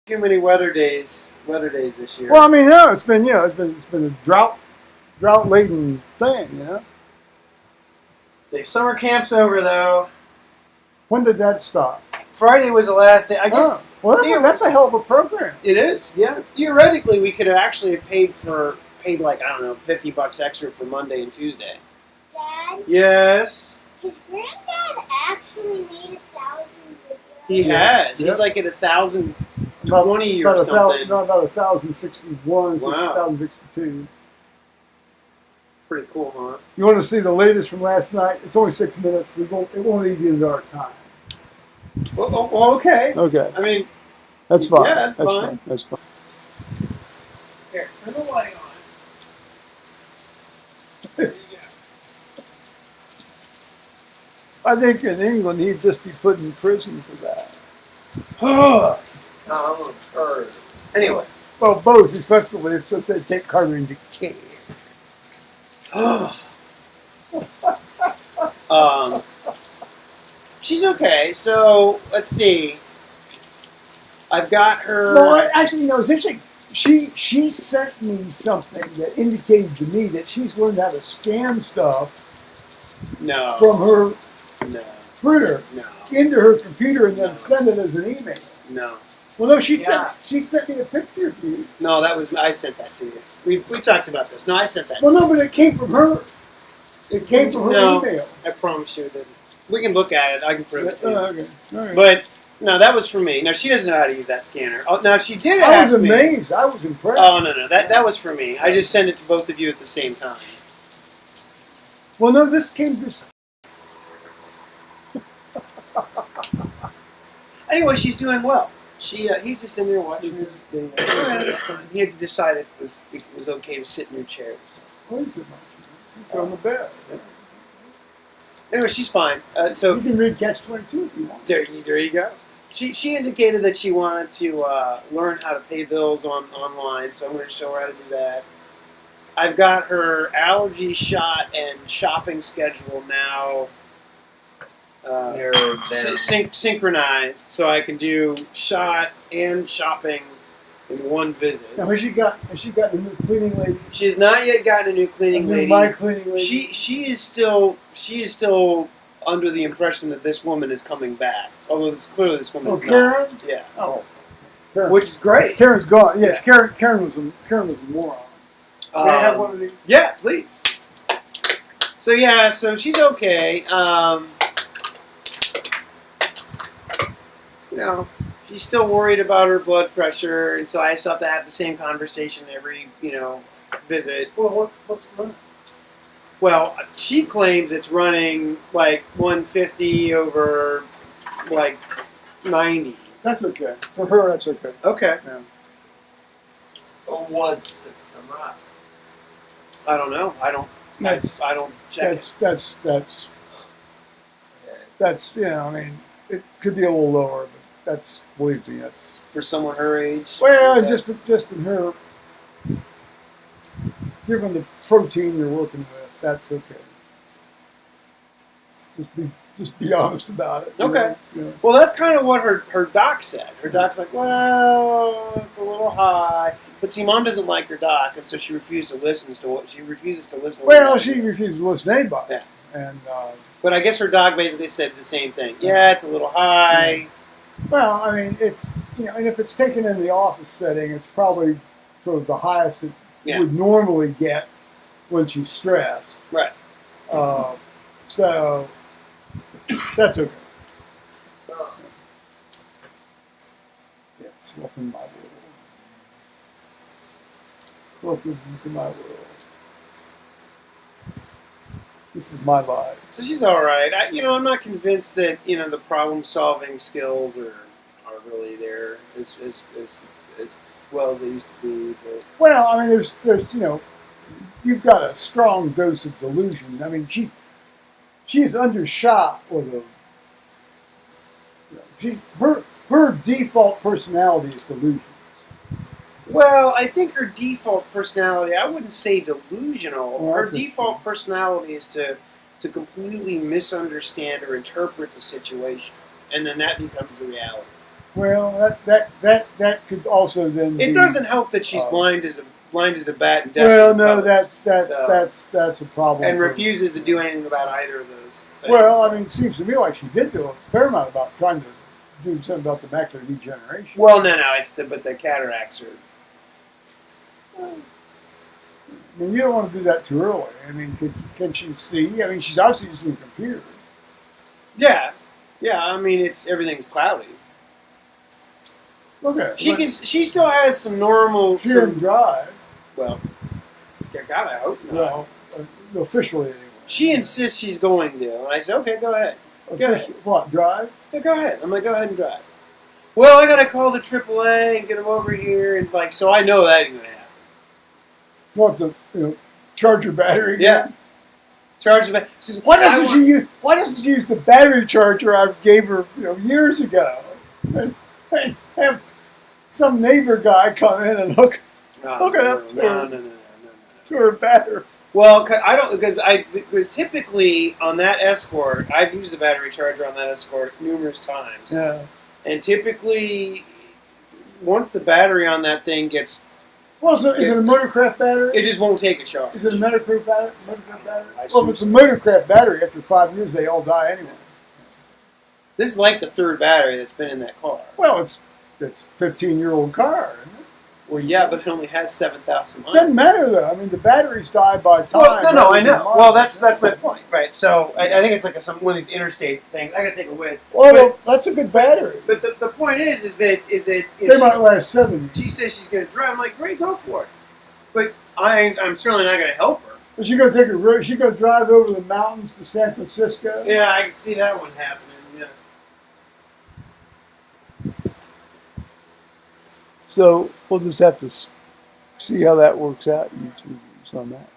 Too many weather days this year. Well, I mean, no, it's been it's been a drought laden thing. Say summer camp's over though. When did that stop? Friday was the last day. I guess. Well, that's a hell of a program. It is. Yeah. Theoretically, we could have actually paid like I don't know $50 extra for Monday and Tuesday. Dad? Yes. His granddad actually made 1,000 videos. He has. Yep. He's like at 1,020 or something. About 1,061, Wow. 1,062. Pretty cool, huh? You want to see the latest from last night? It's only 6 minutes. It won't leave you in the dark time. Well, okay. Okay. I mean, that's fine. Yeah, that's fine. fine. That's fine. Here, turn the light on. There you I think in England he'd just be put in prison for that. go. I'm sure. Anyway. Well, both, especially if they take Carter into care. She's okay. So let's see. I've got her. No, actually, it's interesting. She sent me something that indicated to me that she's learned how to scan stuff No. from her No. printer No. into her computer and then No. send it as an email. No. Well, no, she Yeah. sent me a picture of you. No, I sent that to you. We talked about this. No, I sent that. Well, no, but it came from her. It came from her No. email. I promise you that we can look at it. I can prove it to you. Okay. All right. But no, that was for me. No, she doesn't know how to use that scanner. Oh, now she did I was ask me. amazed. I was impressed. Oh no, that was for me. I just sent it to both of you at the same time. Well, no, this came just. Anyway, she's doing well. He's just in there watching his video. He had to decide if it was okay to sit in your chair. So. What is it, Mike? It's on the bed. Anyway, she's fine. So You can read Catch 22 if you want. there you go. She indicated that she wanted to learn how to pay bills online, so I'm going to show her how to do that. I've got her allergy shot and shopping schedule now synchronized, so I can do shot and shopping in one visit. Now, has she got a new cleaning lady? She has not yet gotten a new cleaning lady. My cleaning lady. She is still under the impression that this woman is coming back, although it's clearly this woman is Karen? not. Yeah. Oh, Karen. Which is great. Karen's gone. Yes, Yeah. Karen was a moron. Can I have one of these? Yeah, please. So she's okay. She's still worried about her blood pressure, and so I still have to have the same conversation every, visit. Well, what's the running? Well, she claims it's running like 150 over like 90. That's okay. For her, that's okay. Okay. Yeah. What's the amount? I don't know. I don't check it. That's I mean, it could be a little lower, but believe me, that's. For someone her age. Well, Yeah. just in her, given the protein you're working with, that's okay. Just be honest about it. Okay. You know. Well, that's kind of what her doc said. Her doc's like, well, it's a little high. But see, Mom doesn't like her doc, and so she refuses to listen to what she refuses to listen. Well, she refuses to listen to anybody. Yeah. And but I guess her doc basically said the same thing. Yeah, it's a little high. well, I mean, if it's taken in the office setting, it's probably sort of the highest it would normally get when she's stressed. Right. So that's okay. Yes, welcome to my world. Welcome to my world. This is my life. So she's all right. I'm not convinced that the problem-solving skills are really there as well as they used to be. But Well, I mean, there's you've got a strong dose of delusion. I mean, she is undershot with her default personality is delusion. well, I think her default personality, I wouldn't say delusional. Well, Her that's default personality is to completely misunderstand or interpret the situation, and then that becomes the reality. Well, that could also then be. It doesn't help that she's blind as a bat and deaf Well, as a no, post. that's a problem. And for- refuses to do anything about either of those things. Well, I mean, it seems to me like she did do a fair amount about trying to do something about the macular degeneration. Well, no, but the cataracts are. I mean, you don't want to do that too early. I mean, can she see? I mean, she's obviously using a computer. Yeah. I mean, everything's cloudy. Okay. She still has some normal. She didn't drive. Well, God, I hope not. Well, officially anyway. She insists she's going to, and I said, okay, go ahead. Go ahead. What, drive? Yeah, go ahead. I'm like, go ahead and drive. Well, I gotta call the AAA and get them over here, and so I know that ain't gonna happen. What, charge your battery? Yeah. Charge the battery. Why doesn't she use the battery charger I gave her years ago? And have some neighbor guy come in and hook it up to her battery. Well, because typically on that Escort, I've used the battery charger on that Escort numerous times. Yeah. And typically, once the battery on that thing gets, Well, is it a motorcraft battery? it just won't take a charge. Is it a motorcraft battery? Well, if it's a motorcraft battery, after 5 years, they all die anyway. This is like the third battery that's been in that car. Well, it's a 15-year-old car, isn't it? Well, yeah, but it only has 7,000 miles. Doesn't matter though. I mean, the batteries die by time. Well, no, I know. rather than Well, miles. that's my point, right? So I think it's like one of these interstate things. I gotta take a whiff. Well, that's a good battery. But the point is that if They might last 7 years. she says she's gonna drive, I'm like, great, go for it. But I'm certainly not gonna help her. Is she going to take a road? She going to drive over the mountains to San Francisco? Yeah, I can see that one happening. Yeah. So we'll just have to see how that works out. YouTube on that.